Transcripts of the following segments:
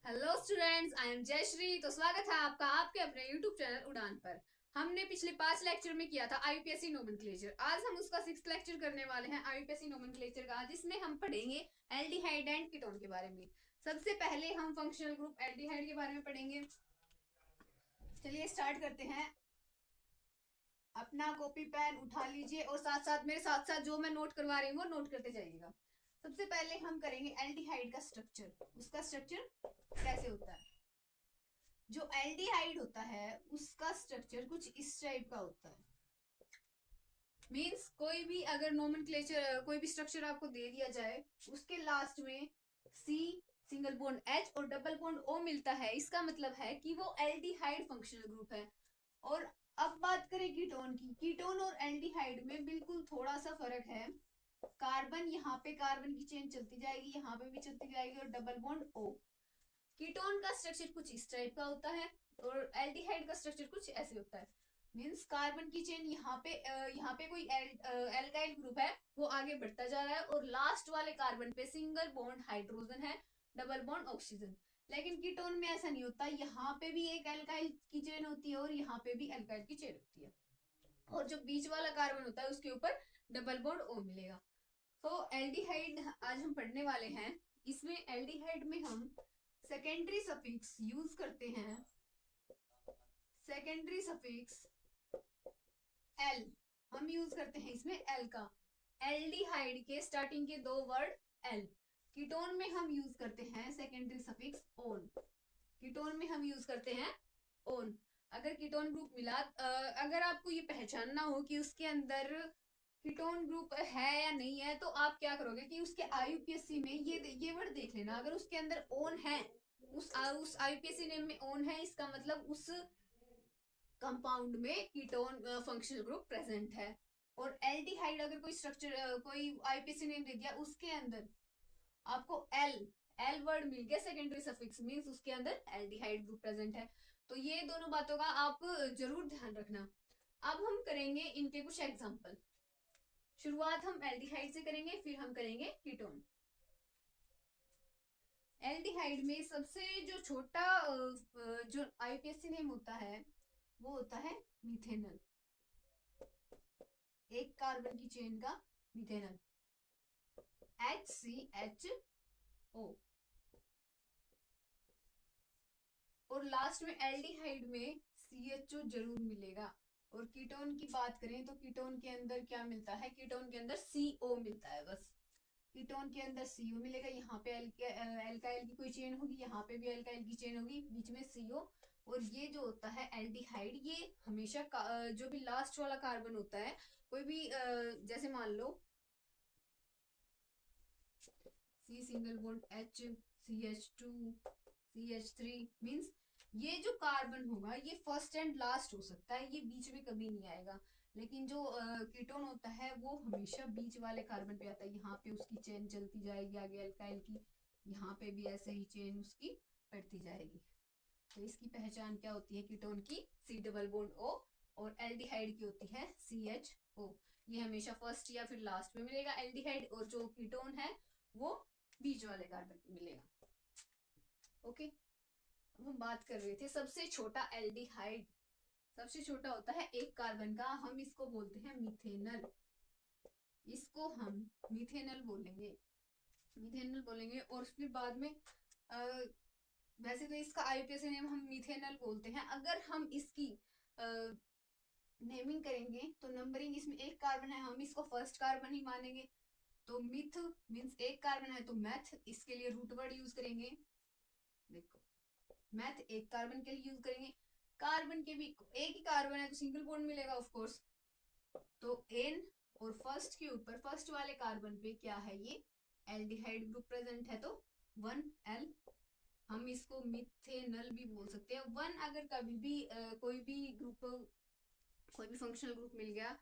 Hello students, I am Jayshree. तो स्वागत है आपका आपके अपने यूट्यूब चैनल उड़ान पर। हमने पिछले 5 लेक्चर में किया था आईयूपीएससी नोमेनक्लेचर। आज हम उसका 6th लेक्चर करने वाले हैं आईयूपीएससी नोमेनक्लेचर का, जिसमें हम पढ़ेंगे एल्डिहाइड एंड कीटोन के बारे में। सबसे पहले हम फंक्शनल ग्रुप एल्डिहाइड के बारे में पढ़ेंगे। चलिए स्टार्ट करते हैं। अपना कॉपी पेन उठा लीजिए और साथ साथ मेरे साथ साथ जो मैं नोट करवा रही हूँ वो नोट करते जाइएगा। सबसे पहले हम करेंगे एल्डिहाइड का स्ट्रक्चर। उसका स्ट्रक्चर कैसे होता है। जो एल्डिहाइड होता है उसका स्ट्रक्चर कुछ इस टाइप का होता है। मींस कोई भी अगर नोमेनक्लेचर कोई भी स्ट्रक्चर आपको दे दिया जाए, उसके लास्ट में सी सिंगल बॉन्ड एच और डबल बॉन्ड ओ मिलता है, इसका मतलब है कि वो एल्डिहाइड फंक्शनल ग्रुप है। और अब बात करें कीटोन की। कीटोन और एल्डिहाइड में बिल्कुल थोड़ा सा फर्क है। कार्बन, यहाँ पे कार्बन की चेन चलती जाएगी, यहाँ पे भी चलती जाएगी, और डबल बॉन्ड ओ। कीटोन का स्ट्रक्चर कुछ इस टाइप का होता है और एल्डिहाइड का स्ट्रक्चर कुछ ऐसे होता है। मींस कार्बन की चेन यहाँ पे कोई एल्काइल ग्रुप है, वो आगे बढ़ता जा रहा है और लास्ट वाले कार्बन पे सिंगल बॉन्ड हाइड्रोजन है, डबल बॉन्ड ऑक्सीजन। लेकिन कीटोन में ऐसा नहीं होता। यहाँ पे भी एक एल्काइल की चेन होती है और यहाँ पे भी एल्काइल की चेन होती है, और जो बीच वाला कार्बन होता है उसके ऊपर डबल बॉन्ड ओ मिलेगा। तो एल्डिहाइड आज हम पढ़ने वाले हैं। इसमें एल्डिहाइड में हम सेकेंडरी सफिक्स यूज करते हैं। सेकेंडरी सफिक्स एल हम यूज करते हैं इसमें एल का। एल्डिहाइड के स्टार्टिंग के दो वर्ड एल। कीटोन में हम यूज करते हैं सेकेंडरी सफिक्स ओन। कीटोन में हम यूज करते हैं ओन। अगर कीटोन ग्रुप मिला, अगर आपको ये पहचानना हो कि उसके अंदर कीटोन ग्रुप है या नहीं है, तो आप क्या करोगे कि उसके आईयूपीएससी में ये वर्ड देख लेना। अगर उसके अंदर ओन है, उस आईयूपीएससी नेम में ओन है, इसका मतलब उस कंपाउंड में कीटोन फंक्शनल ग्रुप प्रेजेंट है। और एल्डिहाइड अगर कोई स्ट्रक्चर कोई आईयूपीएससी नेम दे दिया, उसके अंदर आपको एल एल वर्ड मिल गया सेकेंडरी सफिक्स, मींस उसके अंदर एल्डिहाइड ग्रुप प्रेजेंट है। तो ये दोनों बातों का आप जरूर ध्यान रखना। अब हम करेंगे इनके कुछ एग्जांपल। शुरुआत हम एल्डिहाइड से करेंगे, फिर हम करेंगे कीटोन। एल्डिहाइड में सबसे जो छोटा जो आईपीएससी नेम होता है वो होता है मिथेनल। एक कार्बन की चेन का मिथेनल, HCHO। और लास्ट में एल्डिहाइड में CHO जरूर मिलेगा। और कीटोन की बात करें तो कीटोन के अंदर क्या मिलता है, कीटोन के अंदर CO मिलता है बस। कीटोन के अंदर CO मिलेगा। यहाँ पे एल्काइल की कोई चेन होगी, यहाँ पे भी एल्काइल की चेन होगी, बीच में CO। और ये जो होता है एल्डिहाइड, ये हमेशा जो भी लास्ट वाला कार्बन होता है, कोई भी जैसे मान लो C single bond H, CH2, CH3, means ये जो कार्बन होगा ये फर्स्ट एंड लास्ट हो सकता है, ये बीच में कभी नहीं आएगा। लेकिन जो कीटोन होता है वो हमेशा बीच वाले कार्बन पे आता है। यहाँ पे उसकी चेन चलती जाएगी आगे एल्काइल की, यहाँ पे भी ऐसे ही चेन उसकी बढ़ती जाएगी। तो इसकी पहचान क्या होती है कीटोन की, C डबल बॉन्ड O। और एल्डिहाइड की होती है CHO। ये हमेशा फर्स्ट या फिर लास्ट में मिलेगा एल्डिहाइड, और जो कीटोन है वो बीच वाले कार्बन पे मिलेगा। ओके, अब हम बात कर रहे थे सबसे छोटा एल्डिहाइड। सबसे छोटा होता है एक कार्बन का, हम इसको बोलते हैं मिथेनल। इसको हम मिथेनल बोलेंगे, मिथेनल बोलेंगे। और फिर बाद में वैसे तो इसका आईयूपीएससी नेम हम मिथेनल बोलते हैं। अगर हम इसकी नेमिंग करेंगे तो नंबरिंग, इसमें एक कार्बन है, हम इसको फर्स्ट कार्बन ही मानेंगे। तो मिथ मींस एक कार्बन है तो मैथ, इसके लिए रूट वर्ड यूज करेंगे। देखो, मैथ एक कार्बन के लिए यूज करेंगे। कार्बन के भी एक ही कार्बन है तो सिंगल बॉन्ड मिलेगा ऑफ कोर्स। तो एन, और फर्स्ट के ऊपर फर्स्ट वाले कार्बन पे क्या है, ये एल्डिहाइड ग्रुप प्रेजेंट है, तो 1L। हम इसको मिथेनल भी बोल सकते हैं। वन अगर कभी भी कोई भी ग्रुप, कोई भी फंक्शनल ग्रुप मिल गया,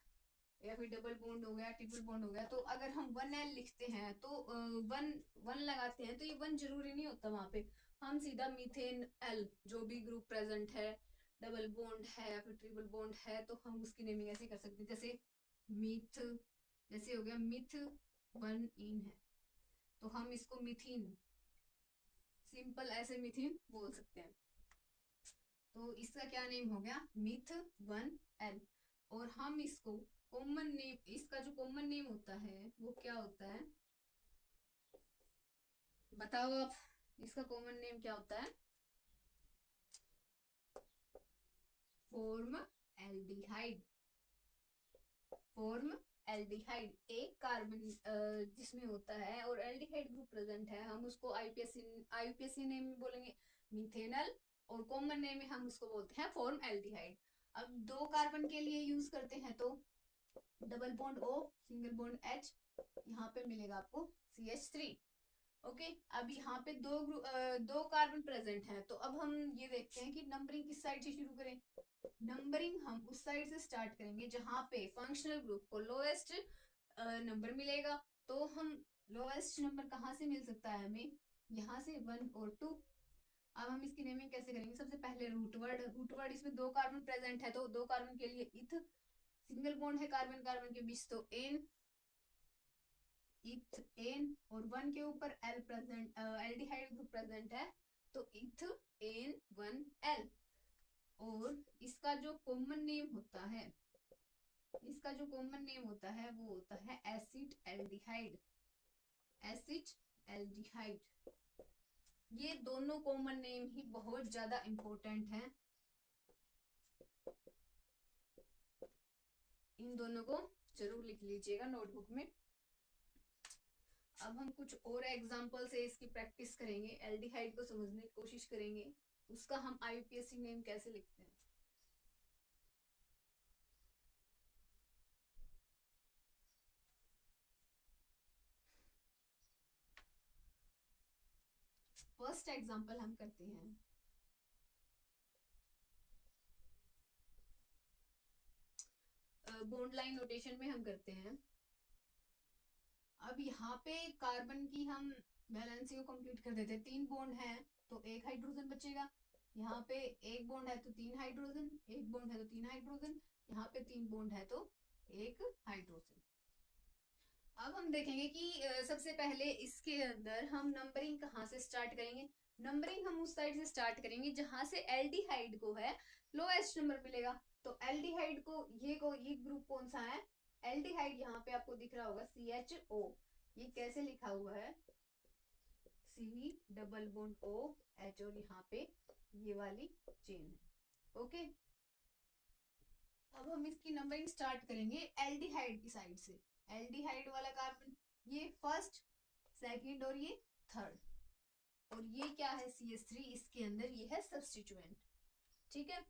या फिर डबल बॉन्ड हो गया, ट्रिपल बॉन्ड हो गया, तो अगर हम 1L लिखते हैं तो वन वन लगाते हैं तो ये वन जरूरी नहीं होता वहां पे। हम सीधा मीथेन एल, जो भी ग्रुप प्रेजेंट है, डबल बॉन्ड है या फिर ट्रिपल बॉन्ड है, तो हम उसकी नेमिंग ऐसे कर सकते हैं। जैसे मीथ, जैसे हो गया मिथ 1 इन है, तो हम इसको मिथीन सिंपल ऐसे मीथेन बोल सकते हैं। तो इसका क्या नेम हो गया, मिथ 1L। और हम इसको कॉमन नेम, इसका जो कॉमन नेम होता है वो क्या होता है, बताओ आप, इसका कॉमन नेम क्या होता है? Form aldehyde. फॉर्म एल्डिहाइड, एक कार्बन जिसमें होता है और एल्डिहाइड ग्रुप प्रेजेंट है, हम उसको आईयूपीएसी नेम में बोलेंगे मीथेनल, और कॉमन नेम में हम उसको बोलते हैं फॉर्म एल्डिहाइड। अब दो कार्बन के लिए यूज करते हैं तो double bond O, single bond H, यहाँ पे मिलेगा आपको CH3। ओके, अब यहाँ पे दो कार्बन प्रेजेंट है, तो अब हम ये देखते हैं कि नंबरिंग किस साइड से शुरू करें। नंबरिंग हम उस साइड से स्टार्ट करेंगे जहां पे फंक्शनल ग्रुप को लोएस्ट नंबर मिलेगा। तो हम लोएस्ट नंबर कहाँ से मिल सकता है हमें, यहाँ से 1 और 2। अब हम इसकी नेमिंग कैसे करेंगे, सबसे पहले रूट वर्ड, इसमें दो कार्बन प्रेजेंट है तो दो कार्बन के लिए इथ, सिंगल बॉन्ड है कार्बन कार्बन के बीच तो एन, इथ एन, और 1 के ऊपर L present, aldehyde group present है तो इथ एन 1L। और इसका जो कॉमन नेम होता है, इसका जो कॉमन नेम होता है वो होता है एसिड एल्डिहाइड। एसिड एल्डिहाइड, ये दोनों कॉमन नेम ही बहुत ज्यादा इंपॉर्टेंट हैं, इन दोनों को जरूर लिख लीजिएगा नोटबुक में। अब हम कुछ और एग्जांपल से इसकी प्रैक्टिस करेंगे, एल्डिहाइड को समझने की कोशिश करेंगे, उसका हम आईयूपीएसी नेम कैसे लिखते हैं। फर्स्ट एग्जांपल हम करते हैं, बॉन्ड लाइन नोटेशन में हम करते हैं। अब यहाँ पे कार्बन की हम वैलेंसी को कंप्लीट कर देते हैं, 3 बॉन्ड है तो 1 हाइड्रोजन बचेगा, यहाँ पे 1 बॉन्ड है तो 3 हाइड्रोजन, 1 बॉन्ड है तो 3 हाइड्रोजन, यहाँ पे 3 बॉन्ड है तो 1 हाइड्रोजन। अब हम देखेंगे कि सबसे पहले इसके अंदर हम नंबरिंग कहाँ से स्टार्ट करेंगे। नंबरिंग हम उस साइड से स्टार्ट करेंगे जहां से एल्डिहाइड को है लोएस्ट नंबर मिलेगा। तो एल्डिहाइड को ये ग्रुप कौन सा है, एल्डिहाइड यहाँ पे आपको दिख रहा होगा CHO, ये कैसे लिखा हुआ है, C डबल बॉन्ड OH, और यहाँ पे ये वाली चेन है। ओके, अब हम इसकी नंबरिंग स्टार्ट करेंगे एल्डिहाइड की साइड से। एल्डिहाइड वाला कार्बन ये फर्स्ट, सेकंड और ये थर्ड, और ये क्या है CH3, इसके अंदर ये है सब्स्टिट्यूएंट। ठीक है,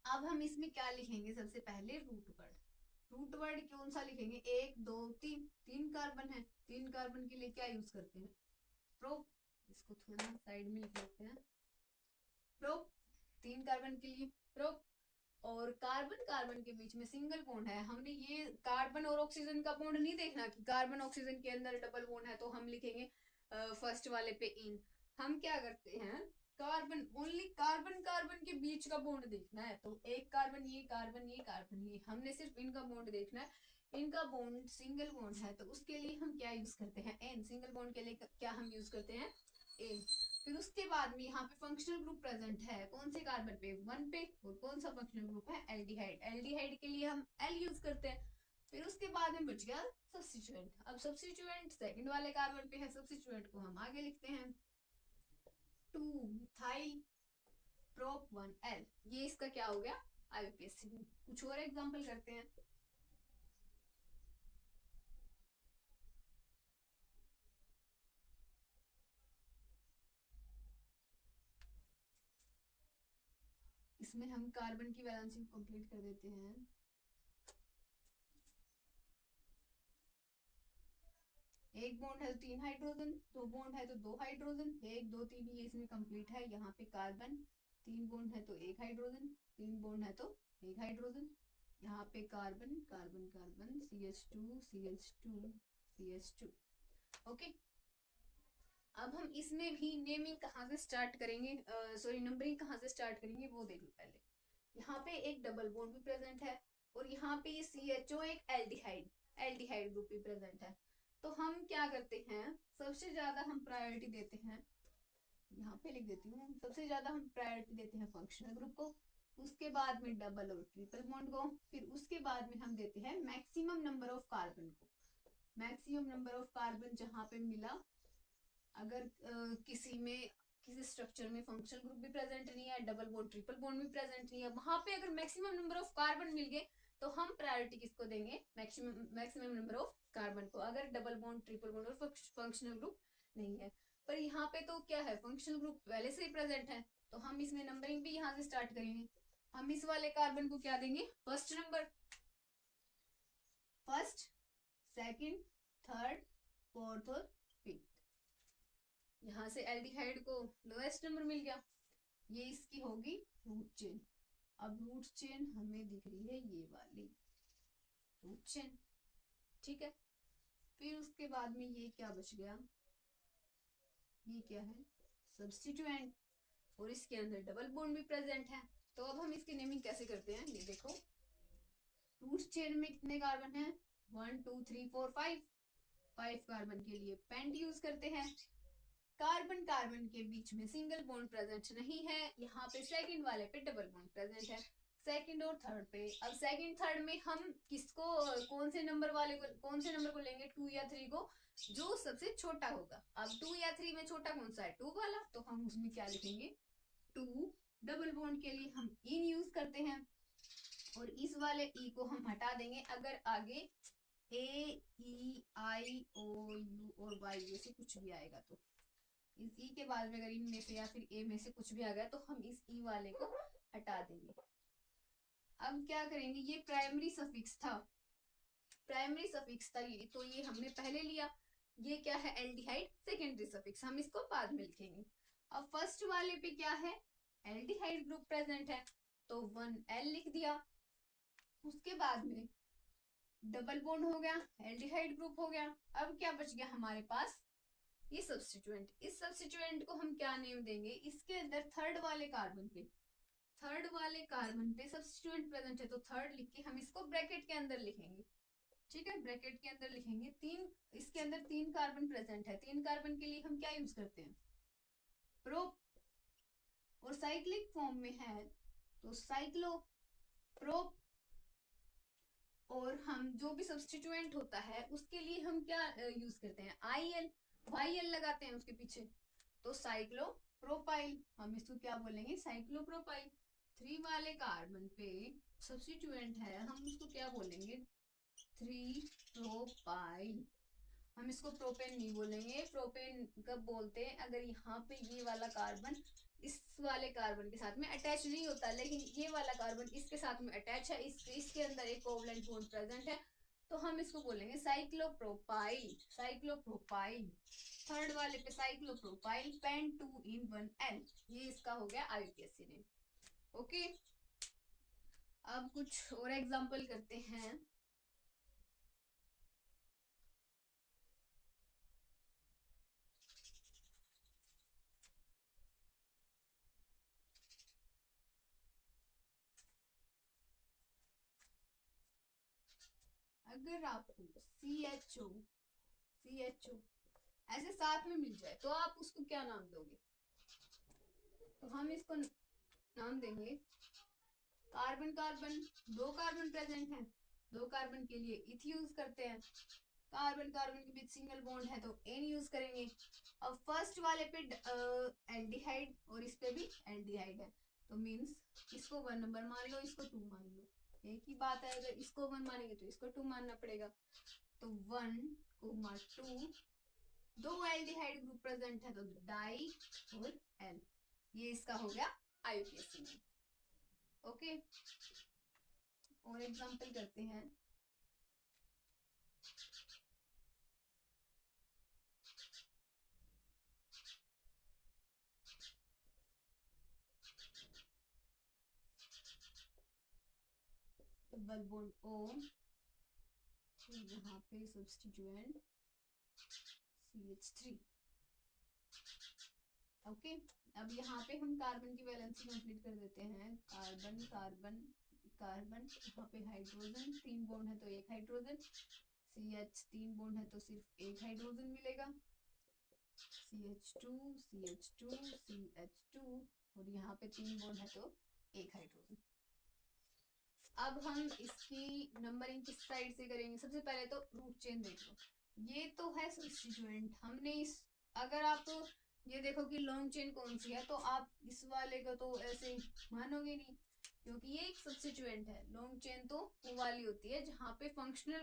अब हम इसमें क्या लिखेंगे, सबसे पहले रूट वर्ड। रूट वर्ड कौन सा लिखेंगे, 1 2 3, 3 कार्बन है, 3 कार्बन के लिए क्या यूज करते हैं, प्रोप। इसको थोड़ा साइड में लिख लेते हैं, प्रोप, 3 कार्बन के लिए प्रोप। और कार्बन कार्बन के बीच में सिंगल बॉन्ड है, हमने ये कार्बन और ऑक्सीजन का बॉन्ड नहीं देखना कि कार्बन ऑक्सीजन के अंदर डबल बॉन्ड है तो हम लिखेंगे फर्स्ट वाले पे इन। हम क्या करते हैं, कार्बन ओनली कार्बन कार्बन के बीच का बॉन्ड देखना है, तो एक कार्बन ये कार्बन ये कार्बन ये, हमने सिर्फ इनका बॉन्ड देखना है, इनका बॉन्ड सिंगल बॉन्ड है तो उसके लिए हम क्या यूज करते हैं, एन। सिंगल बॉन्ड के लिए क्या हम यूज करते हैं, एन। फिर उसके बाद में यहाँ पे फंक्शनल ग्रुप प्रेजेंट है कौन से कार्बन पे, 1 पे, और कौन सा फंक्शनल ग्रुप है, एल्डिहाइड। एल्डिहाइड के लिए हम L यूज करते हैं। फिर उसके बाद में बच गया सब्स्टिट्यूएंट। अब सब्स्टिट्यूएंट सेकंड वाले कार्बन पे है, सब्स्टिट्यूएंट को हम आगे लिखते हैं 2 मिथाइल प्रोप 1L। ये इसका क्या हो गया, आईयूपीएसी। कुछ और एग्जांपल करते हैं। इसमें हम कार्बन की वैलेंसी को कंप्लीट कर देते हैं। एक बॉन्ड है तो 3 हाइड्रोजन, 2 बॉन्ड है तो 2 हाइड्रोजन, 1 2 3 ये इसमें कंप्लीट है। यहाँ पे कार्बन, 3 बॉन्ड है तो 1 हाइड्रोजन, 3 बॉन्ड है तो 1 हाइड्रोजन, यहाँ पे carbon carbon carbon CH2 CH2 CH2। Okay, अब हम इसमें भी नेमिंग कहाँ से स्टार्ट करेंगे, सॉरी नंबरिंग कहाँ से स्टार्ट करेंगे वो देख लो पहले। यहाँ पे एक डबल बॉन्ड भी प्रेजेंट है और यहाँ पे CHO एक एल्डिहाइड, एल्डिहाइड ग्रुप भी प्रेजेंट है। तो हम क्या करते हैं, सबसे ज्यादा हम प्रायोरिटी देते हैं यहाँ पे लिख देती हूँ। सबसे ज्यादा हम प्रायोरिटी देते हैं फंक्शनल ग्रुप को, उसके बाद में डबल और ट्रिपल बॉन्ड को, फिर उसके बाद में हम देते हैं मैक्सिमम नंबर ऑफ कार्बन को। मैक्सिमम नंबर ऑफ कार्बन जहाँ पे मिला, अगर किसी स्ट्रक्चर में फंक्शनल ग्रुप भी प्रेजेंट नहीं है, डबल बॉन्ड ट्रिपल बॉन्ड भी प्रेजेंट नहीं है, वहां पे अगर मैक्सिमम नंबर ऑफ कार्बन मिल गए तो हम प्रायोरिटी किसको देंगे, मैक्सिमम नंबर ऑफ कार्बन को, अगर डबल बॉन्ड ट्रिपल बॉन्ड और फंक्शनल ग्रुप नहीं है। पर यहाँ पे तो क्या है, फंक्शनल ग्रुप पहले से ही प्रेजेंट है, तो हम इसमें नंबरिंग भी यहाँ से स्टार्ट करेंगे। हम इस वाले कार्बन को क्या देंगे, first number, first, second, third, fourth और फिफ्थ। यहाँ से एल्डिहाइड को लोएस्ट नंबर मिल गया, ये इसकी होगी रूट चेन। अब रूट चेन हमें दिख रही है ये वाली रूट चेन, ठीक है। फिर उसके बाद में ये क्या बच गया, ये क्या है, सब्स्टिट्यूएंट, और इसके अंदर डबल बॉन्ड भी प्रेजेंट है। तो अब हम इसकी नेमिंग कैसे करते हैं, ये देखो, रूट चेन में कितने कार्बन है, 1 2 3 4 5, 5 कार्बन के लिए पेंट यूज करते हैं। कार्बन कार्बन के बीच में सिंगल बॉन्ड प्रेजेंट नहीं है, यहाँ पे सेकंड वाले पे डबल बॉन्ड प्रेजेंट है, सेकंड और थर्ड पे। अब सेकंड थर्ड में हम किसको, कौन से नंबर को लेंगे, 2 या 3 को, जो सबसे छोटा होगा। अब 2 या 3 में छोटा कौन सा है, 2 वाला, तो हम उसमें क्या लिखेंगे, 2। डबल बॉन्ड के लिए हम इन यूज करते हैं, और इस वाले ई को हम हटा देंगे अगर आगे ए ई आई ओ यू और वाई में से कुछ भी आएगा। तो इस ई के बाद में अगर इन में से या फिर ए में से कुछ भी आ गया तो हम इस ई वाले को हटा देंगे। अब क्या करेंगे, ये प्राइमरी सफिक्स था, प्राइमरी सफिक्स था ये, तो ये हमने पहले लिया। ये क्या है, एल्डिहाइड सेकेंडरी सफिक्स, हम इसको बाद में लिखेंगे। अब फर्स्ट वाले पे क्या है, एल्डिहाइड ग्रुप प्रेजेंट है, तो 1L लिख दिया। उसके बाद में डबल बॉन्ड हो गया, एल्डिहाइड ग्रुप हो गया। अब क्या बच गया हमारे पास, ये सब्स्टिट्यूएंट। इस सब्स्टिट्यूएंट को हम क्या नेम देंगे, इसके अंदर थर्ड वाले कार्बन पे सब्स्टिट्यूएंट प्रेजेंट है, तो थर्ड लिख के हम इसको ब्रैकेट के अंदर लिखेंगे, ठीक है, ब्रैकेट के अंदर लिखेंगे। इसके अंदर 3 कार्बन प्रेजेंट है, 3 कार्बन के लिए हम क्या यूज करते हैं, प्रोप, और साइक्लिक फॉर्म में है तो साइक्लो प्रोप। और हम जो भी सब्स्टिट्यूएंट होता है उसके लिए हम क्या यूज करते हैं, IL, YL लगाते हैं उसके पीछे, तो साइक्लोप्रोपाइल, हम इसको क्या बोलेंगे, साइक्लोप्रोपाइल। 3 वाले कार्बन पे सब्स्टिट्यूएंट है, हम उसको क्या बोलेंगे, 3 प्रोपाइल। हम इसको प्रोपेन नहीं बोलेंगे, प्रोपेन कब बोलते हैं, अगर यहाँ पे ये वाला कार्बन इस वाले कार्बन के साथ में अटैच नहीं होता, लेकिन ये वाला कार्बन इसके साथ में अटैच है, इसके अंदर एक कोवलेंट बॉन्ड प्रेजेंट है, तो हम इसको बोलेंगे साइक्लोप्रोपाइल, साइक्लोप्रोपाइल। थर्ड वाले पे साइक्लोप्रोपाइल, पेंट 2 in 1L, ये इसका हो गया IUPAC नेम। ओके, अब कुछ और एग्जांपल करते हैं। अगर आपको CHO ऐसे साथ में मिल जाए तो आप उसको क्या नाम दोगे, तो हम इसको नाम देंगे कार्बन कार्बन, 2 कार्बन प्रेजेंट है, 2 कार्बन के लिए इथ यूज करते हैं, कार्बन कार्बन के बीच सिंगल बॉन्ड है तो एन यूज करेंगे। अब फर्स्ट वाले पे एल्डिहाइड और इस पे भी एल्डिहाइड है, तो मींस इसको 1 नंबर मान लो, इसको 2 मान लो, एक ही बात है, अगर इसको 1 मानेंगे तो इसको 2 मानना पड़ेगा, तो 1 2, 2 एल्डिहाइड ग्रुप प्रेजेंट है तो डाई और एल, ये इसका हो गया IUPAC में। ओके, और एग्जांपल करते हैं। डबल बॉन्ड O, यहाँ पे सब्स्टिट्यूएंट CH3। ओके, अब यहाँ पे हम कार्बन की वैलेंसी कंप्लीट कर देते हैं, कार्बन कार्बन कार्बन, यहाँ पे हाइड्रोजन, 3 बॉन्ड है तो 1 हाइड्रोजन, CH 3 बॉन्ड है तो सिर्फ 1 हाइड्रोजन मिलेगा। CH2 CH2 CH2 और यहाँ पे 3 बॉन्ड है तो एक हाइड्रोजन। अब हम इसकी नंबरिंग किस साइड से करेंगे? सबसे पहले तो रूट चेन देख लो, ये तो है सब्स्टिट्यूएंट। हमने इस, अगर आप ये देखो कि लॉन्ग चेन कौन सी है तो आप इस वाले को तो ऐसे मानोगे नहीं, क्योंकि ये एक सब्स्टिट्यूएंट है। लॉन्ग चेन तो वो वाली होती है जहाँ पे फंक्शनल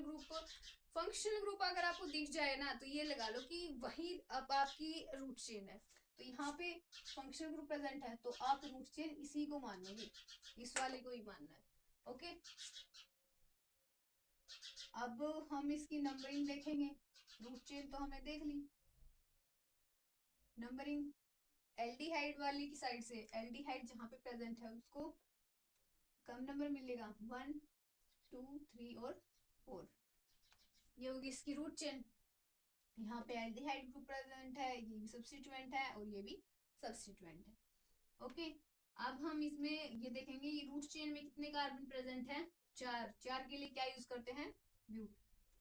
ग्रुप अगर आपको दिख जाए ना तो ये लगा लो कि वही अब आपकी रूट चेन है। तो यहाँ पे फंक्शनल ग्रुप प्रेजेंट है तो आप रूट चेन इसी को मानोगे, इस वाले को ही मानना है। ओके, अब हम इसकी नंबरिंग देखेंगे। रूट चेन तो हमें देख ली, नंबरिंग एल्डिहाइड वाली की साइड से, एल्डिहाइड जहां पे प्रेजेंट है उसको कम नंबर मिलेगा, 1 2 3 और 4। ये होगी इसकी रूट चेन। यहाँ पे एल्डिहाइड ग्रुप प्रेजेंट है, ये भी सब्स्टिट्यूएंट है और ये भी सब्स्टिट्यूएंट है। ओके, अब हम इसमें ये देखेंगे ये रूट चेन में कितने कार्बन प्रेजेंट है? 4। 4 के लिए क्या यूज करते हैं? ब्यूट।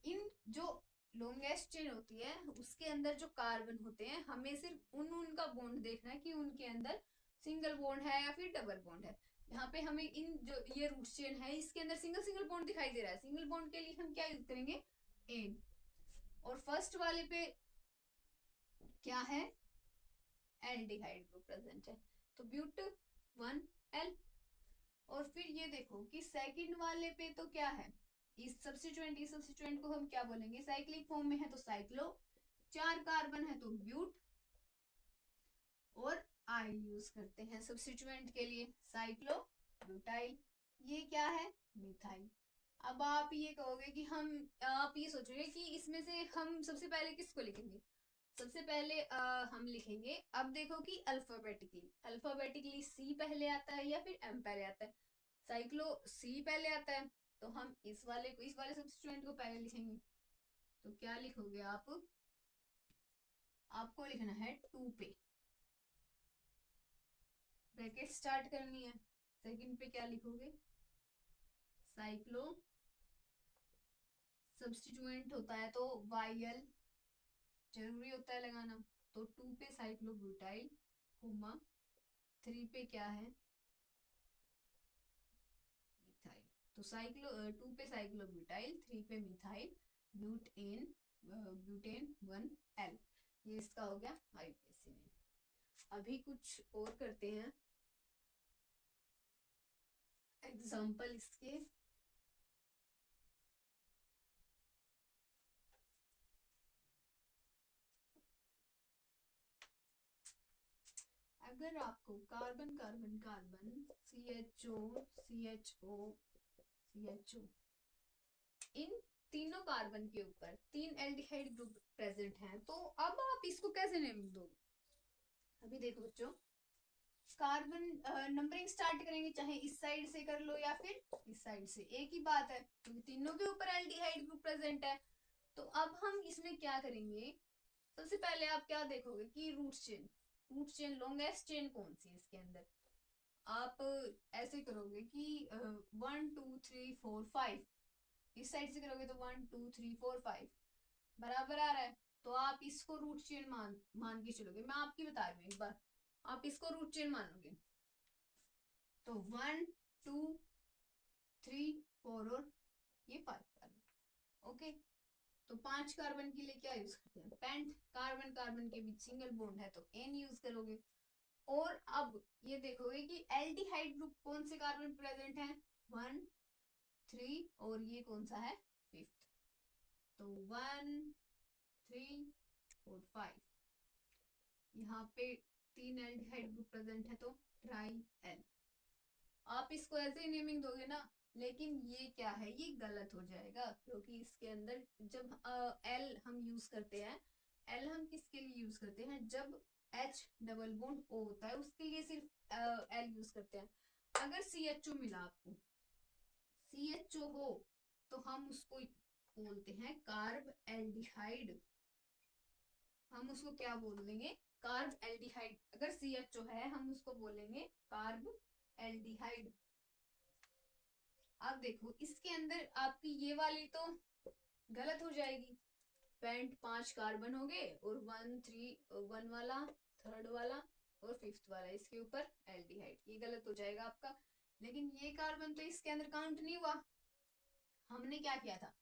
इन जो लॉन्गेस्ट चेन होती है उसके अंदर जो कार्बन होते हैं हमें सिर्फ उनका बॉन्ड देखना है कि उनके अंदर सिंगल बॉन्ड है या फिर डबल बॉन्ड है। यहाँ पे हमें इन जो ये रूट चेन है इसके अंदर सिंगल सिंगल बॉन्ड दिखाई दे रहा है, सिंगल बॉन्ड के लिए हम क्या यूज करेंगे? एन। और फर्स्ट वाले पे क्या है? एल्डिहाइड ग्रुप प्रेजेंट है तो ब्यूट 1L। और फिर ये देखो कि सेकंड वाले पे तो क्या है? इस सब्स्टिट्यूएंट को हम क्या बोलेंगे? साइक्लिक फॉर्म में है तो साइक्लो, 4 कार्बन है तो ब्यूट, और आई यूज करते हैं सब्स्टिट्यूएंट के लिए, साइक्लो ब्यूटाइल। ये क्या है? मिथाइल। अब आप ये कहोगे कि आप ये सोचोगे कि इसमें से हम सबसे पहले किसको लिखेंगे? सबसे पहले हम लिखेंगे, अब देखो कि अल्फाबेटिकली सी पहले आता है या फिर एम पहले आता है? साइक्लो सी पहले आता है तो हम इस वाले सब्स्टिट्यूएंट को पहले लिखेंगे। तो क्या लिखोगे आप? आपको लिखना है 2 पे, ब्रैकेट स्टार्ट करनी है। सेकंड पे क्या लिखोगे? साइक्लो सब्स्टिट्यूएंट होता है तो YL जरूरी होता है लगाना, तो 2 पे साइक्लोब्यूटाइल, कोमा 3 पे क्या है? मिथाइल। तो 2 पे साइक्लोब्यूटाइल, 3 पे मिथाइल, ब्यूटेन 1L। ये इसका हो गया आईपीएसी नेम। अभी कुछ और करते हैं एग्जाम्पल इसके। अगर आपको कार्बन कार्बन कार्बन CHO इन तीनों कार्बन के ऊपर 3 एल्डिहाइड ग्रुप प्रेजेंट हैं तो अब आप इसको कैसे नेम दोगे? अभी देखो बच्चों, कार्बन नंबरिंग स्टार्ट करेंगे चाहे इस साइड से कर लो या फिर इस साइड से, एक ही बात है क्योंकि तीनों के ऊपर एल्डिहाइड ग्रुप प्रेजेंट है। तो अब हम इसमें क्या करेंगे? सबसे पहले आप क्या देखोगे कि रूट चेन लॉन्गेस्ट चेन कौन सी है इसके अंदर? आप ऐसे करोगे कि 1 2 3 4 5, इस साइड से करोगे तो 1 2 3 4 5 बराबर आ रहा है तो आप इसको रूट चेन मान के चलोगे। मैं आपकी बता रही हूँ एक बार, आप इसको रूट चेन मानोगे तो 1 2 3 4 और ये 5 कार्बन। ओके, तो 5 कार्बन के लिए क्या यूज करते हैं? पेंट। कार्बन कार्बन के बीच सिंगल बॉन्ड है तो एन यूज करोगे। और अब ये देखोगे कि एल्डिहाइड ग्रुप कौन से कार्बन प्रेजेंट है? 1 3 और ये कौन सा है? 5th। तो 1 3 और 5, यहाँ पे 3 एल्डिहाइड ग्रुप प्रेजेंट है तो ट्राई एल। आप इसको ऐसे ही नेमिंग दोगे ना, लेकिन ये क्या है? ये गलत हो जाएगा क्योंकि इसके अंदर जब एल हम यूज करते हैं, एल हम किसके लिए यूज करते हैं? जब H डबल बॉन्ड O होता है उसके लिए सिर्फ एल यूज करते हैं। अगर CHO मिला आपको, CHO हो तो हम उसको बोलते हैं कार्ब एल्डिहाइड। हम उसको क्या बोल देंगे? Carb aldehyde. अगर CHO है हम उसको बोलेंगे कार्ब एल्डिहाइड। अब देखो इसके अंदर आपकी ये वाली तो गलत हो जाएगी पेंट 5 कार्बन हो गए और 1 वाला, 3rd वाला और 5th वाला, इसके ऊपर एल्डिहाइड। ये गलत हो जाएगा आपका, लेकिन ये कार्बन तो इसके अंदर काउंट नहीं हुआ। हमने क्या किया था,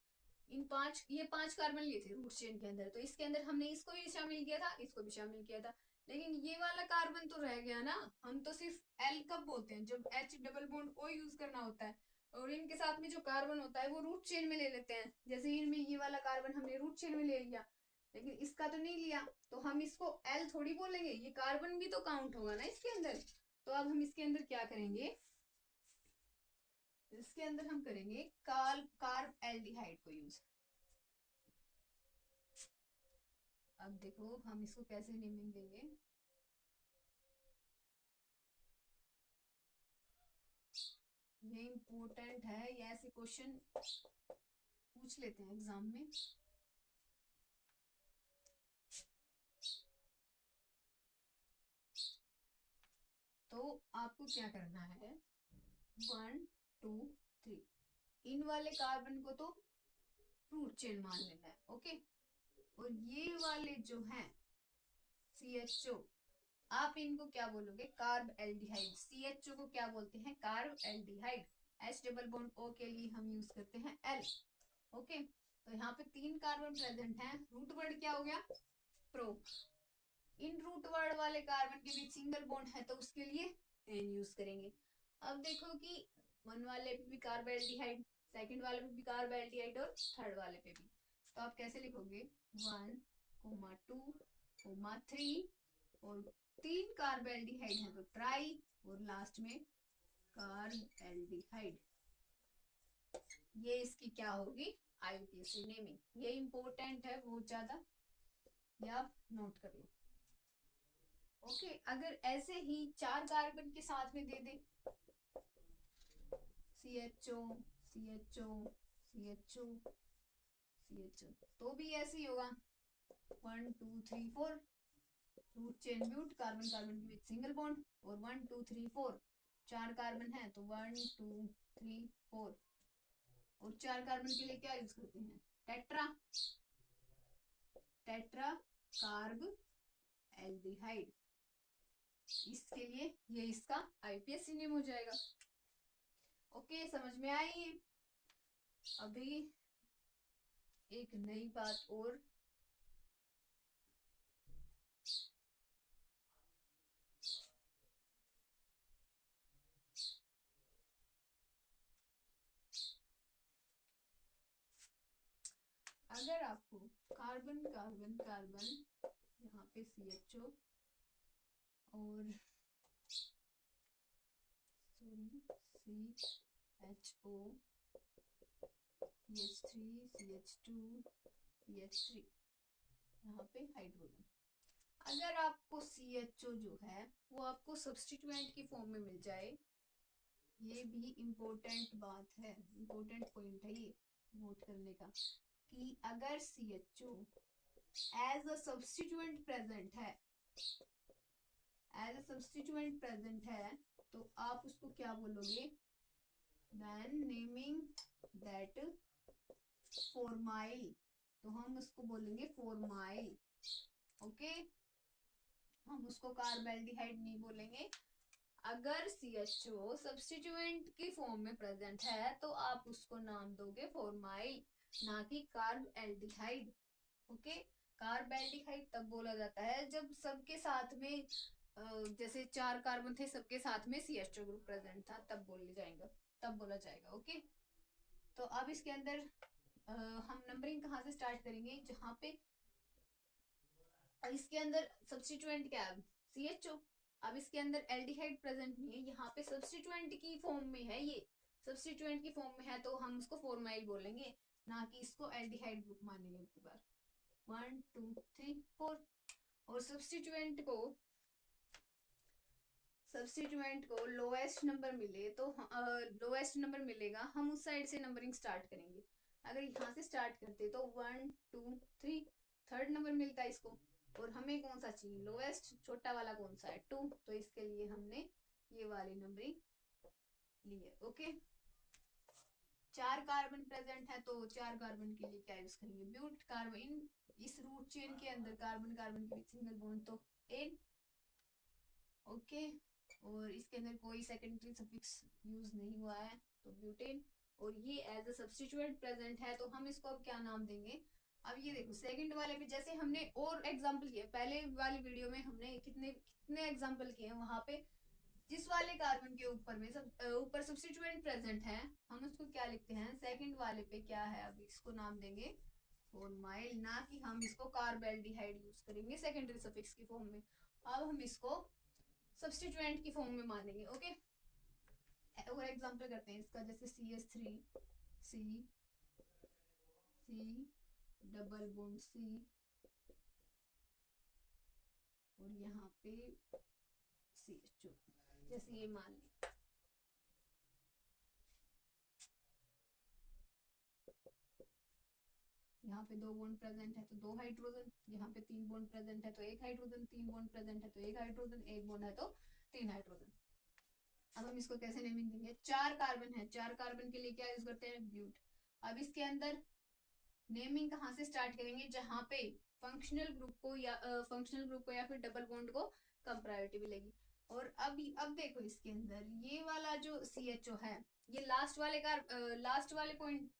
ये 5 कार्बन लिए थे रूट चेन के अंदर, तो इसके अंदर हमने इसको भी शामिल किया था, इसको भी शामिल किया था, लेकिन ये वाला कार्बन तो रह गया ना। हम तो सिर्फ एल कब बोलते हैं, जब H double bond O use करना होता है, और इनके साथ में जो कार्बन होता है वो रूट चेन में ले लेते हैं। जैसे इनमें ये वाला कार्बन हमने रूट चेन में ले लिया, लेकिन इसका तो नहीं लिया, तो हम इसको एल थोड़ी बोलेंगे, ये कार्बन भी तो काउंट होगा ना इसके अंदर। तो अब हम इसके अंदर क्या करेंगे, इसके अंदर हम करेंगे कार्ब एल्डिहाइड को यूज। अब देखो हम इसको कैसे नेमिंग देंगे। ये इम्पोर्टेंट है, ये ऐसे क्वेश्चन पूछ लेते हैं एग्जाम में। तो आपको क्या करना है, 1 2 3 इन वाले कार्बन को तो रूट चेन मान लेना है, ओके। और ये वाले जो हैं CHO, आप इनको क्या बोलोगे, कार्ब एल्डिहाइड। CHO को क्या बोलते हैं, carb aldehyde. H double bond O के लिए हम यूज करते हैं L, ओके। तो यहाँ पे 3 कार्बन प्रेजेंट हैं, रूट वर्ड क्या हो गया, प्रो। इन रूट वर्ड वाले कार्बन के बीच सिंगल बॉन्ड है, तो उसके लिए N यूज करेंगे। अब देखो कि 1 वाले पे भी कार्ब एल्डिहाइड, 2nd वाले पे भी कार्ब एल्डिहाइड और 3rd वाले पे भी, तो आप कैसे लिखोगे, 1 2 3 और 3 कार्ब एल्डिहाइड है तो ट्राई, और लास्ट में कार्ब एल्डिहाइड। ये इसकी क्या होगी, IUPAC नेमिंग। ये इंपॉर्टेंट है बहुत ज्यादा, ये आप नोट कर लो, ओके। अगर ऐसे ही 4 कार्बन के साथ में दे दे, CHO CHO CHO CHO, तो भी ऐसे ही होगा, 1 2 3 4 root chain mute, carbon carbon के बीच सिंगल बॉन्ड, और 1 2 3 4 4 कार्बन है तो 1 2 3 4, और 4 कार्बन के लिए क्या यूज करते हैं, टेट्रा, टेट्रा कार्ब एल्डिहाइड। इसके लिए ये इसका IUPAC नेम हो जाएगा, ओके। समझ में आई। अभी एक नई बात और, अगर आपको कार्बन कार्बन कार्बन यहाँ पे CHO और CHO CH3 CH2 CH3 यहाँ पे हाइड्रोजन, अगर आपको CHO जो है वो आपको सब्स्टिट्यूएंट की फॉर्म में मिल जाए, ये भी इम्पोर्टेंट बात है, इम्पोर्टेंट पॉइंट है ये नोट करने का, कि अगर CHO as a substituent present है, एज अ सब्स्टिट्यूएंट प्रेजेंट है, तो आप उसको क्या बोलोगे, then naming that फॉर्माइल, तो हम उसको बोलेंगे फॉर्माइल, ओके। हम उसको कार्बेल्डिहाइड नहीं बोलेंगे। अगर CHO सब्स्टिट्यूएंट की फॉर्म में प्रेजेंट है तो आप उसको नाम दोगे फॉर्माइल, ना कि carb aldehyde, okay. Carb aldehyde तब बोला जाता है जब सबके साथ में जैसे 4 कार्बन थे, सबके साथ में CHO ग्रुप प्रेजेंट था, तब बोला जाएगा, ओके। तो अब इसके अंदर हम नंबरिंग कहाँ से स्टार्ट करेंगे, जहां पे इसके अंदर सब्स्टिट्यूएंट क्या है, CHO। अब इसके अंदर एल्डिहाइड प्रेजेंट नहीं है, यहाँ पे सब्स्टिट्यूएंट की फॉर्म में है, ये सब्स्टिट्यूएंट की फॉर्म में है, तो हम उसको फॉर्माइल बोलेंगे, ना कि इसको एल्डिहाइड ग्रुप मानेंगे। की बार 1 2 3 4, और सब्स्टिट्यूएंट को लोएस्ट नंबर मिले तो लोएस्ट नंबर मिलेगा, हम उस साइड से नंबरिंग स्टार्ट करेंगे। अगर यहाँ से स्टार्ट करते तो 1 2 3, 3rd नंबर मिलता है इसको, और हमें कौन सा चाहिए, लोएस्ट, छोटा वाला कौन सा है, 2, तो इसके लिए हमने ये वाली नंबरिंग ली है, ओके। 4 कार्बन प्रेजेंट है तो 4 कार्बन के लिए क्या यूज करेंगे, ब्यूट। कार्बन इस रूट चेन के अंदर कार्बन कार्बन के बीच सिंगल बॉन्ड तो एन, ओके। और इसके अंदर कोई सेकेंडरी सफिक्स यूज नहीं हुआ है तो ब्यूटेन। और ये एज अ सब्स्टिट्यूएंट प्रेजेंट है तो हम इसको अब क्या नाम देंगे। अब ये देखो सेकंड वाले पे जैसे हमने और एग्जांपल किए, पहले वाली वीडियो में हमने कितने कितने एग्जांपल किए हैं, वहां पे जिस वाले कार्बन के ऊपर में ऊपर सब्स्टिट्यूएंट प्रेजेंट है हम उसको क्या लिखते हैं, सेकंड वाले पे क्या है, अब इसको नाम देंगे फॉर्माइल, ना कि हम इसको कार्बेल्डिहाइड यूज करेंगे सेकेंडरी सफिक्स की फॉर्म में। अब हम इसको सब्स्टिट्यूएंट की फॉर्म में मानेंगे, ओके। और एग्जांपल करते हैं इसका, जैसे CH3 C C double bond C और यहाँ पे CH2, जैसे ये मान लें। यहाँ पे 2 बॉन्ड प्रेजेंट है तो 2 हाइड्रोजन, यहाँ पे 3 बॉन्ड प्रेजेंट है तो 1 हाइड्रोजन, 3 बॉन्ड प्रेजेंट है तो 1 हाइड्रोजन, 1 बॉन्ड है तो 3 हाइड्रोजन। अब हम इसको कैसे नेमिंग देंगे, 4 कार्बन है, 4 कार्बन के लिए क्या यूज करते हैं, ब्यूट। अब इसके अंदर नेमिंग कहाँ से स्टार्ट करेंगे, जहां पे फंक्शनल ग्रुप को या फिर डबल बॉन्ड को कम प्रायोरिटी मिलेगी। और अब देखो इसके अंदर ये वाला जो CHO है, ये लास्ट वाले पॉइंट,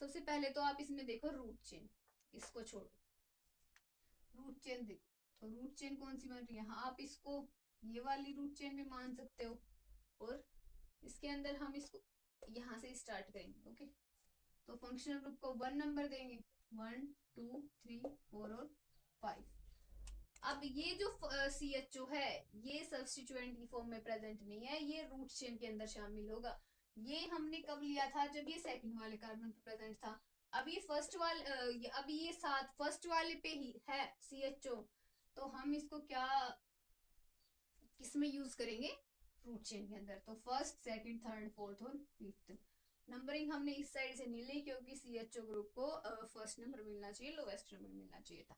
सबसे पहले तो आप इसमें देखो रूट चेन, इसको छोड़ो, रूट चेन देखो तो रूट चेन कौन सी बन रही है, आप इसको ये वाली रूट चेन भी मान सकते हो। और इसके अंदर हम इसको यहाँ से स्टार्ट करेंगे, ओके। तो फंक्शनल ग्रुप को 1 नंबर देंगे, 1 2 3 4 और 5। अब ये जो CHO है ये सब्स्टिट्यूएंट की फॉर्म में प्रेजेंट नहीं है, ये रूट चेन के अंदर शामिल होगा। ये हमने कब लिया था, जब ये सेकंड वाले कार्बन पे प्रेजेंट था। अब ये फर्स्ट वाले पे ही है CHO, तो हम इसको क्या किसमें यूज करेंगे, रूट चेन के अंदर। तो फर्स्ट सेकंड थर्ड फोर्थ और फिफ्थ नंबरिंग हमने इस साइड से नहीं ली क्योंकि CHO ग्रुप को फर्स्ट नंबर मिलना चाहिए, लोवेस्ट नंबर मिलना चाहिए था।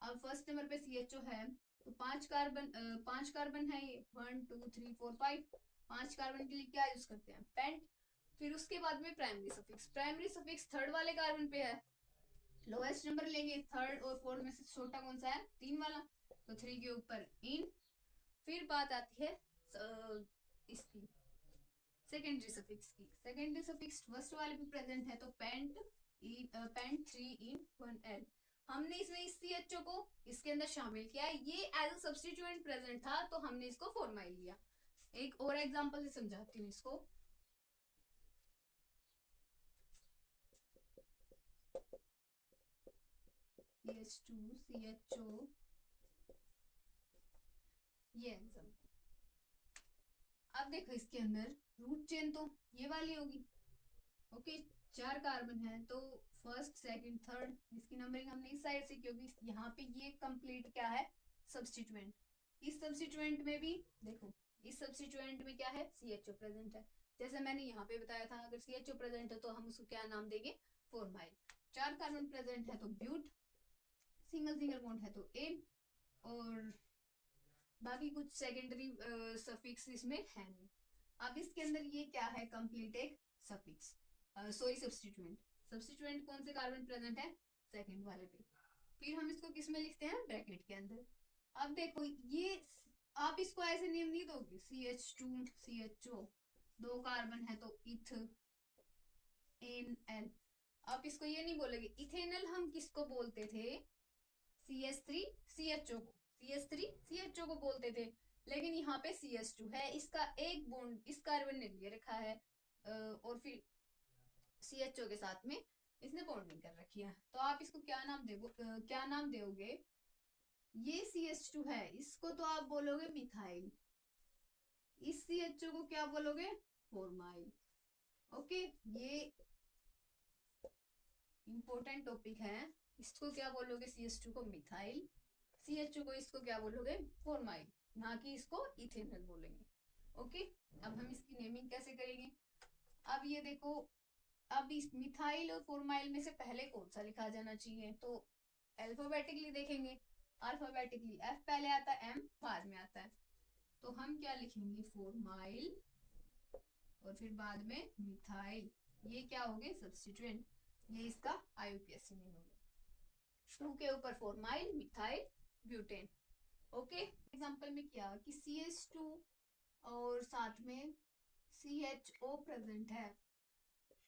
अब फर्स्ट नंबर पे CHO है तो 5 कार्बन है ये, 1 2 3 4 5। 5 कार्बन के लिए क्या यूज करते हैं, पेंट। फिर उसके बाद में प्राइमरी सफिक्स थर्ड वाले कार्बन पे है, लोएस्ट नंबर लेंगे, थर्ड और फोर्थ में से छोटा कौन सा है, 3 वाला, तो 3 के ऊपर इन। फिर बात आती है इसकी सेकेंडरी सफिक्स की। सेकेंडरी सफिक्स फर्स्ट वाले पे प्रेजेंट है तो पेंट 3 इन 1L। हमने इसमें इस CHO को इसके अंदर शामिल किया है, ये एज अ सब्स्टिट्यूएंट प्रेजेंट था तो हमने इसको फॉर्माइल लिया। एक और एग्जांपल से समझाती हूँ इसको। CH2 CHO, ये एग्जांपल। अब देखो इसके अंदर रूट चेन तो ये वाली होगी, ओके। 4 कार्बन है तो फर्स्ट सेकंड थर्ड, इसकी नंबरिंग हमने इस साइड से, क्योंकि यहाँ पे ये कंप्लीट क्या है, सब्स्टिट्यूएंट। इस सब्स्टिट्यूएंट में भी देखो, इस सब्स्टिट्यूएंट में क्या है, CHO प्रेजेंट है। जैसे मैंने यहाँ पे बताया था, अगर CHO प्रेजेंट है तो हम उसको क्या नाम देंगे, फॉर्माइल। 4 कार्बन प्रेजेंट है तो ब्यूट, सिंगल बॉन्ड है तो एन, और बाकी कुछ सेकेंडरी सफिक्स इसमें है नहीं। अब इसके अंदर ये क्या है, कंप्लीट एक सफिक्स, सॉरी सब्स्टिट्यूएंट कौन से कार्बन प्रेजेंट है, सेकंड वाले पे। फिर हम इसको किस में लिखते हैं, ब्रैकेट के अंदर। अब देखो ये आप इसको ऐसे नेम नहीं दोगे, CH2 CHO, 2 कार्बन है तो इथ एन एल। आप इसको ये नहीं बोलोगे इथेनल, हम किसको बोलते थे, CH3 CHO को, CH3 CHO को बोलते थे। लेकिन यहाँ पे CH2 है, इसका एक बॉन्ड इस कार्बन ने लिए रखा है और फिर CHO के साथ में इसने बॉन्डिंग कर रखी है, तो आप इसको क्या नाम दोगे, ये CH2 है इसको तो आप बोलोगे मिथाइल, इस CHO को क्या बोलोगे, फॉर्माइल, ओके। ये इंपॉर्टेंट टॉपिक है, इसको क्या बोलोगे, CH2 को मिथाइल, CHO को इसको क्या बोलोगे, फॉर्माइल, ना कि इसको इथेनॉल बोलेंगे, ओके। अब हम इसकी नेमिंग कैसे करेंगे, अब ये देखो, अब इस मिथाइल और फॉर्माइल में से पहले कौन सा लिखा जाना चाहिए, तो अल्फाबेटिकली देखेंगे, अल्फाबेटिकली F पहले आता है, M बाद में आता है, तो हम क्या लिखेंगे, फॉर्माइल और फिर बाद में मिथाइल, ये क्या हो गए सब्स्टिट्यूएंट, ये इसका IUPAC नेम हो गया। 2 के ऊपर formyl methyl butane. Okay, example में क्या कि CH2 और साथ में CHO प्रेजेंट है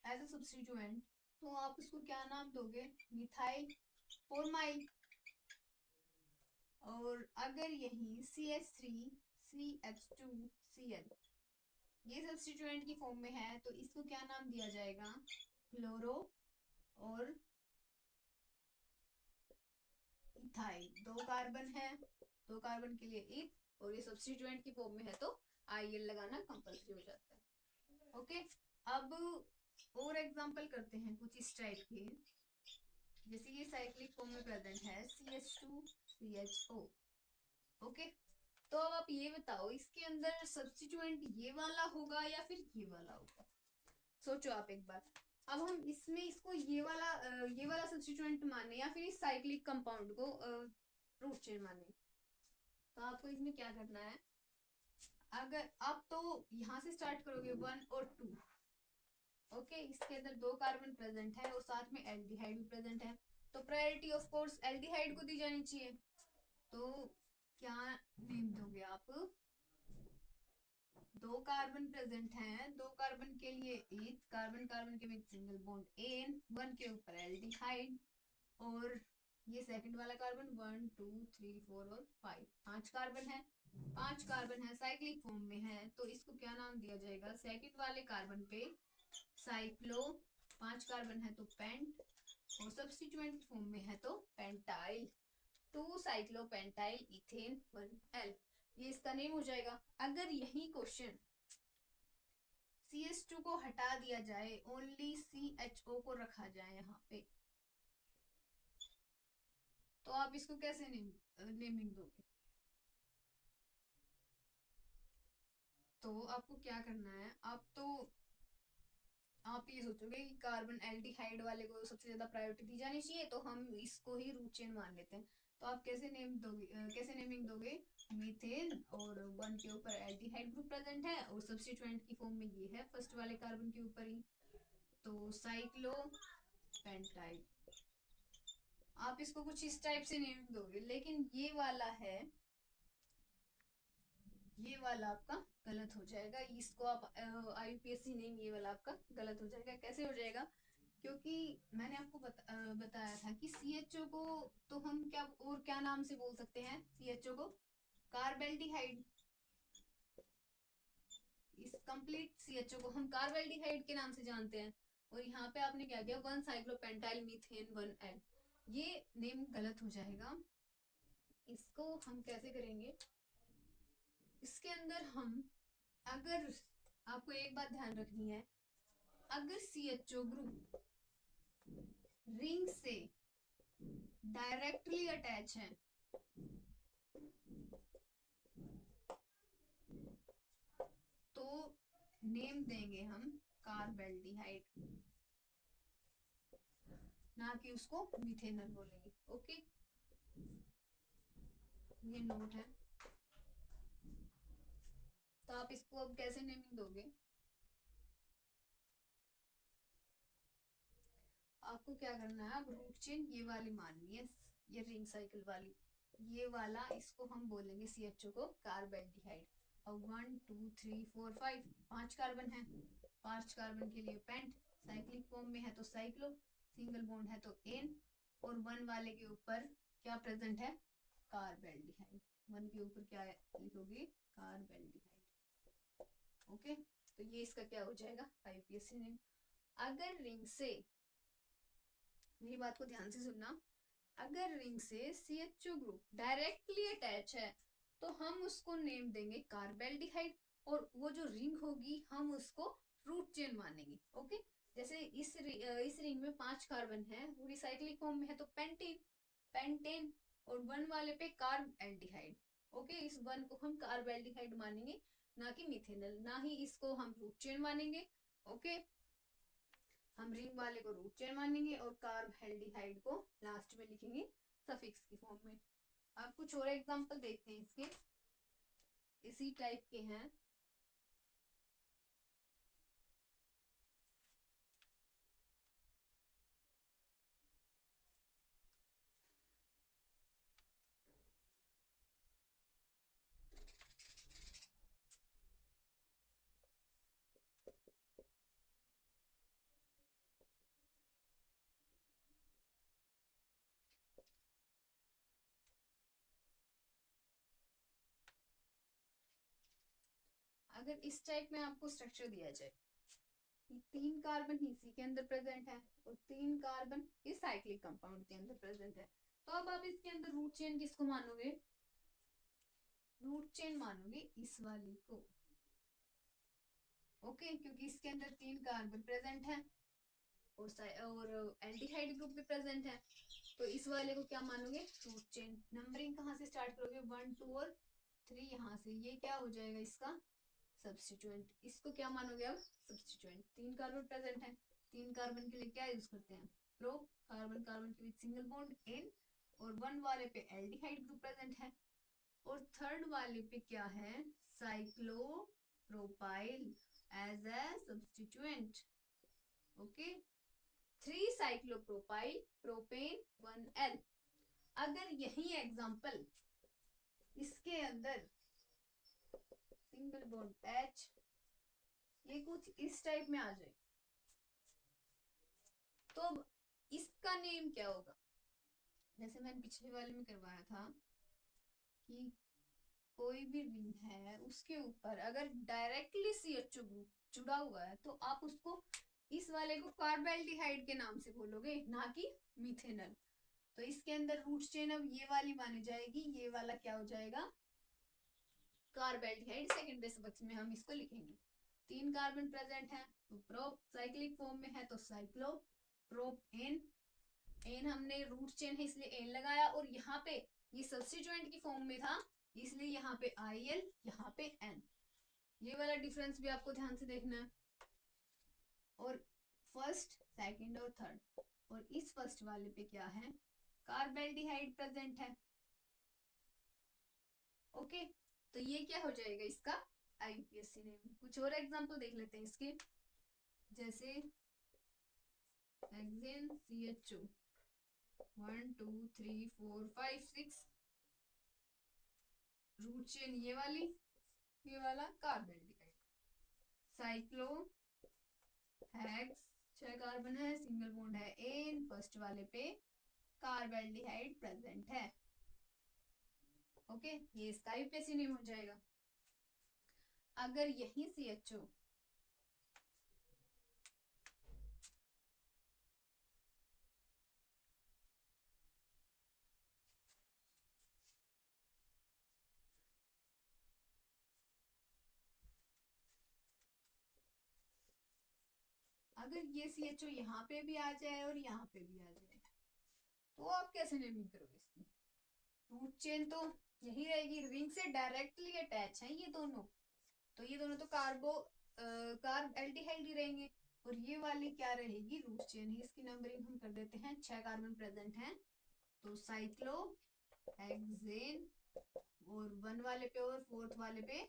एज अ सब्स्टिट्यूएंट, तो आप इसको क्या नाम दोगे, मिथाइल फॉर्माइल। और अगर यही CH3 CH2 Cl ये सब्स्टिट्यूएंट की फॉर्म में है तो इसको क्या नाम दिया जाएगा, क्लोरो और इथाइल। 2 कार्बन है, 2 कार्बन के लिए इथ, और ये सब्स्टिट्यूएंट की फॉर्म में है तो IL लगाना कंपल्सरी हो जाता है। ओके, अब और एग्जांपल करते हैं कुछ इस टाइप के, जैसे ये साइक्लिक फॉर्म में प्रेजेंट है CH2 CHO। ओके, तो अब आप ये बताओ इसके अंदर सब्स्टिट्यूएंट ये वाला होगा या फिर ये वाला होगा, सोचो आप एक बार। अब हम इसमें इसको ये वाला सब्स्टिट्यूएंट माने या फिर इस साइक्लिक कंपाउंड को रूट चेन माने, तो आपको इसमें क्या करना है, अगर आप तो यहाँ से स्टार्ट करोगे 1 और 2। ओके, इसके अंदर 2 कार्बन प्रेजेंट है और साथ में एल्डिहाइड भी प्रेजेंट है, तो प्रायोरिटी ऑफ कोर्स एल्डिहाइड को दी जानी चाहिए। तो क्या नेम दोगे आप, 2 कार्बन प्रेजेंट हैं, 2 कार्बन के लिए ईथ, कार्बन कार्बन के बीच सिंगल बॉन्ड एन, 1 के ऊपर एल्डिहाइड, और ये सेकंड वाला कार्बन 1 2 3 4 और 5, 5 कार्बन है, 5 कार्बन है, साइक्लिक फॉर्म में है, तो इसको क्या नाम दिया जाएगा, सेकंड वाले कार्बन पे साइक्लो, 5 कार्बन है तो पेंट, और सब्स्टिट्यूएंट फॉर्म में है तो पेंटाइल, 2 साइक्लोपेंटाइल इथेन 1L, ये इसका नेम हो जाएगा। अगर यही क्वेश्चन CH2 को हटा दिया जाए, ओनली CHO को रखा जाए यहाँ पे, तो आप इसको कैसे नेमिंग दोगे, तो आपको क्या करना है, आप ये सोचोगे कि कार्बन एल्डिहाइड वाले को सबसे ज्यादा प्रायोरिटी दी जानी चाहिए, तो हम इसको ही रूट चेन मान लेते हैं। तो आप कैसे नेमिंग दोगे, मीथेन और 1 के ऊपर एल्डिहाइड ग्रुप प्रेजेंट है और सब्स्टिट्यूएंट की फॉर्म में ये है फर्स्ट वाले कार्बन के ऊपर ही, तो साइक्लो पेंटाइल। आप इसको कुछ इस टाइप से नेमिंग दोगे, लेकिन ये वाला आपका गलत हो जाएगा, इसको आप IUPAC नेम ये वाला आपका गलत हो जाएगा। कैसे हो जाएगा, क्योंकि मैंने आपको बताया था कि CHO को तो हम क्या नाम से बोल सकते हैं, CHO को कार्बेल्डिहाइड, इस कंप्लीट CHO को हम कार्बेल्डिहाइड के नाम से जानते हैं, और यहाँ पे आपने क्या किया, 1 साइक्लोपेंटाइल मीथेन 1L, ये नेम गलत हो जाएगा। इसको हम कैसे करेंगे, इसके अंदर हम, अगर आपको एक बात ध्यान रखनी है, अगर CHO ग्रुप रिंग से डायरेक्टली अटैच है तो नेम देंगे हम कार्बेल्डिहाइड, ना कि उसको मिथेनल बोलेंगे। ओके, ये नोट है। तो आप इसको अब कैसे नेमिंग दोगे, आपको क्या करना है, अब रूट चेन ये वाली माननी है, ये रिंग साइकिल वाली, ये वाला इसको हम बोलेंगे CHO को कार्बेल्डिहाइड। और 1 2 3 4 5, 5 कार्बन है, 5 कार्बन के लिए पेंट, साइक्लिक फॉर्म में है तो साइक्लो, सिंगल बॉन्ड है तो एन, और 1 वाले के ऊपर क्या प्रेजेंट है, कार्बेल्डिहाइड। 1 के ऊपर क्या लिखोगे, कार्बेल्डिहाइड। ओके, तो ये इसका क्या हो जाएगा, IUPAC नेम। अगर रिंग से, मेरी बात को ध्यान से सुनना, अगर रिंग से CHO ग्रुप डायरेक्टली अटैच है तो हम उसको नेम देंगे कार्बेल्डिहाइड, और वो जो रिंग होगी हम उसको रूट चेन मानेंगे। ओके, जैसे इस रिंग में 5 कार्बन है, वो रिसाइक्लिक फॉर्म में है तो पेंटेन, और 1 वाले पे कार्ब एल्डिहाइड। ओके, इस 1 को हम कार्बेल्डिहाइड मानेंगे, ना कि मिथेनल, ना ही इसको हम रूट चेन मानेंगे। ओके, हम रिंग वाले को रूट चेन मानेंगे और कार्बेल्डिहाइड को लास्ट में लिखेंगे सफिक्स की फॉर्म में। अब कुछ और एग्जांपल देखते हैं इसके, इसी टाइप के हैं। अगर इस टाइप में आपको स्ट्रक्चर दिया जाए कि 3 कार्बन ही इसी के अंदर प्रेजेंट है और 3 कार्बन इस साइक्लिक कंपाउंड के अंदर प्रेजेंट है, तो अब आप इसके अंदर रूट चेन किसको मानोगे? रूट चेन मानोगे इस वाली को। ओके, क्योंकि इसके अंदर 3 कार्बन प्रेजेंट है और एल्डिहाइड ग्रुप भी प्रेजेंट है, तो इस वाले को क्या मानोगे? Root chain. नंबरिंग कहाँ से स्टार्ट करोगे? 1 2 और 3 यहाँ से। ये क्या हो जाएगा इसका सब्स्टिट्यूएंट। इसको क्या मानोगे अब? सब्स्टिट्यूएंट। 3 कार्बन प्रेजेंट है, 3 कार्बन के लिए क्या यूज करते हैं? प्रो। कार्बन कार्बन के बीच सिंगल बॉन्ड इन, और 1 वाले पे एल्डिहाइड ग्रुप प्रेजेंट है, और 3rd वाले पे क्या है? Cyclopropyl as a substituent. Okay, 3 cyclopropyl propane 1L। अगर यही एग्जांपल इसके अंदर सिंगल बॉन्ड H, ये कुछ इस टाइप में आ जाए, तो इसका नेम क्या होगा? जैसे मैंने पिछले वाले में करवाया था कि कोई भी रिंग है उसके ऊपर अगर डायरेक्टली CHO ग्रुप जुड़ा हुआ है तो आप उसको इस वाले को कार्बोल्डिहाइड के नाम से बोलोगे, ना कि मिथेनल। तो इसके अंदर रूट चेन अब ये वाली मानी जाएगी, ये वाला क्या हो जाएगा? कार्बोल्डिहाइड। सेकेंडरी सफिक्स में हम इसको लिखेंगे। 3 कार्बन प्रेजेंट है तो प्रोप, साइक्लिक फॉर्म में है तो साइक्लो प्रोपेन। एन हमने रूट चेन है इसलिए एन लगाया, और यहाँ पे ये सब्स्टिट्यूएंट की फॉर्म में था इसलिए यहाँ पे IL, यहाँ पे N। ये वाला डिफरेंस भी आपको ध्यान से देखना है। और फर्स्ट, सेकंड और थर्ड, और इस फर्स्ट वाले पे क्या है? कार्बोल्डिहाइड प्रेजेंट है। ओके, तो ये क्या हो जाएगा इसका IUPAC नेम। कुछ और एग्जांपल देख लेते हैं इसके, जैसे हेक्सेन CHO 1 2 3 4 5 6, रूट चेन ये वाली, ये वाला कार्बोल्डिहाइड। साइक्लो हेक्स 6 कार्बन है, सिंगल बॉन्ड है एन, फर्स्ट वाले पे कार्बोल्डिहाइड प्रेजेंट है। ओके, ये इसका IUPAC नेम हो जाएगा। अगर यही CHO अगर ये CHO यहाँ पे भी आ जाए और यहाँ पे भी आ जाए, तो आप कैसे नेमिंग करोगे इसकी? रूट चेन तो यही रहेगी, रिंग से डायरेक्टली अटैच है ये दोनों, तो ये दोनों तो कार्ब एल्डिहाइड ही रहेंगे, और ये वाली क्या रहेगी? रूट चेन ही। इसकी नंबरिंग हम कर देते हैं। 6 कार्बन प्रेजेंट हैं तो साइक्लो हेक्सेन, और 1 वाले पे और 4th वाले पे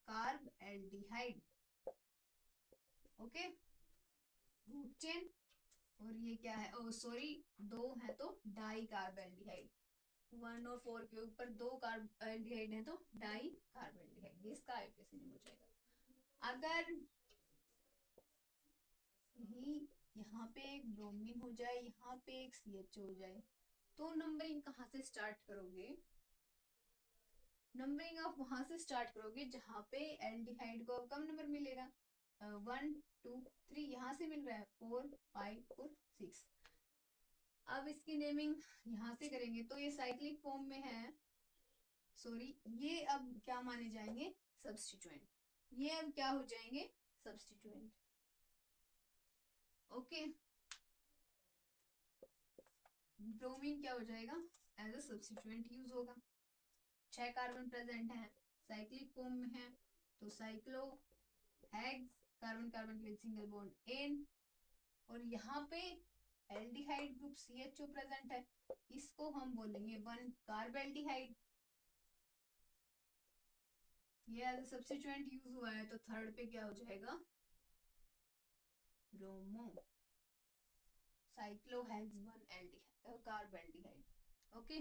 carbaldehyde. Okay, root chain. और ये क्या है? ओ सॉरी, 2 है तो डाई कार्बोल्डिहाइड। 1 और 4 के ऊपर 2 कार्बोल्डिहाइड है तो डाई कार्बोल्डिहाइड। ये इसका IUPAC नेम हो जाएगा। अगर यही यहाँ पे एक ब्रोमीन हो जाए, यहाँ पे एक CHO हो जाए, तो नंबरिंग कहाँ से स्टार्ट करोगे? नंबरिंग आप वहां से स्टार्ट करोगे जहाँ पे एल्डिहाइड को कम नंबर मिलेगा। 1 2 3 यहाँ से मिल रहा है, 4 5 और 6। अब इसकी नेमिंग यहाँ से करेंगे तो ये साइक्लिक फॉर्म में है, सॉरी, ये अब क्या माने जाएंगे? सब्स्टिट्यूएंट। ये अब क्या हो जाएंगे? सब्स्टिट्यूएंट। ओके, ब्रोमीन क्या हो जाएगा? एज अ सब्स्टिट्यूएंट यूज होगा। 6 कार्बन प्रेजेंट है, साइक्लिक फॉर्म में है तो साइक्लो हेक्स, कार्बन कार्बन के सिंगल बॉन्ड एन, और यहाँ पे एल्डिहाइड ग्रुप CHO प्रेजेंट है, इसको हम बोलेंगे 1 कार्बोल्डिहाइड। ये एज सब्स्टिट्यूएंट यूज हुआ है तो 3rd पे क्या हो जाएगा? ब्रोमो साइक्लोहेक्स 1 कार्बोल्डिहाइड। ओके,